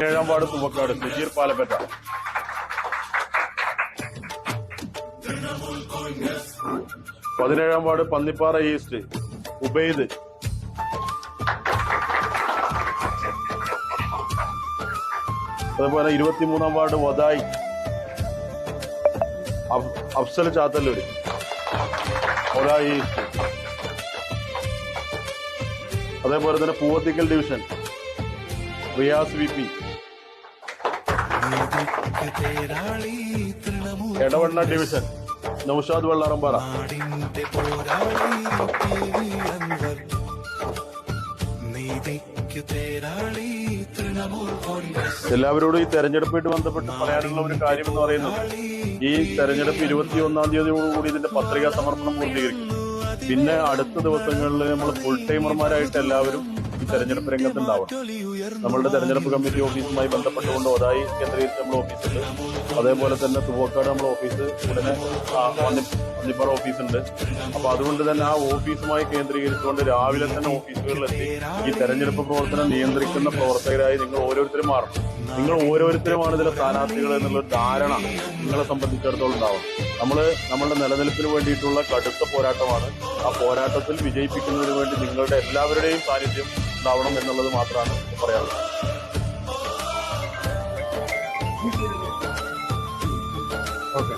17-ാം ward Thuvakkad Sujeer Palappatta. 17-ാം ward Pannippara east Ubaid. അതുപോലെ 23-ാം വാർഡ് വദായി അഫ്സൽ ചാത്തല്ലൂര് വദായി ഈസ്റ്റ്. അതേപോലെ തന്നെ Poovathikkal division Riyas V P. Edavanna division Noushad Vellarambara. എല്ലാവരോടും ഈ തെരഞ്ഞെടുപ്പായിട്ട് ബന്ധപ്പെട്ട് പറയാനുള്ള ഒരു കാര്യം എന്ന് പറയുന്നത്, ഈ തെരഞ്ഞെടുപ്പ് 21-ാം തീയതിയോടുകൂടി ഇതിന്റെ പത്രികാ സമർപ്പണം പൂർത്തീകരിക്കും. പിന്നെ അടുത്ത ദിവസങ്ങളിൽ നമ്മൾ ഫുൾ ടൈമർമാരായിട്ട് എല്ലാവരും ഈ തെരഞ്ഞെടുപ്പ് രംഗത്തുണ്ടാവണം. നമ്മളുടെ തെരഞ്ഞെടുപ്പ് കമ്മിറ്റി ഓഫീസുമായി ബന്ധപ്പെട്ടുകൊണ്ട് ഒതായി കേന്ദ്രീകരിച്ച് നമ്മൾ ഓഫീസുണ്ട്. അതേപോലെ തന്നെ തുവക്കാട് നമ്മൾ ഓഫീസ്, ഉടനെ പന്നിപ്പാറ ഓഫീസുണ്ട്. അപ്പൊ അതുകൊണ്ട് തന്നെ ആ ഓഫീസുമായി കേന്ദ്രീകരിച്ചുകൊണ്ട് രാവിലെ തന്നെ ഓഫീസുകളിലെത്തി ഈ തെരഞ്ഞെടുപ്പ് പ്രവർത്തനം നിയന്ത്രിക്കുന്ന പ്രവർത്തകരായി നിങ്ങൾ ഓരോരുത്തരും മാറണം. നിങ്ങൾ ഓരോരുത്തരുമാണ് ഇതിലെ സ്ഥാനാർത്ഥികൾ എന്നുള്ളൊരു ധാരണ നിങ്ങളെ സംബന്ധിച്ചിടത്തോളം ഉണ്ടാവും. നമ്മളുടെ നിലനിൽപ്പിന് വേണ്ടിയിട്ടുള്ള കടുത്ത പോരാട്ടമാണ്. ആ പോരാട്ടത്തിൽ വിജയിപ്പിക്കുന്നതിന് വേണ്ടി നിങ്ങളുടെ എല്ലാവരുടെയും സാന്നിധ്യം ഉണ്ടാവണം എന്നുള്ളത് മാത്രമാണ് പറയാനുള്ളത്. ഓക്കെ.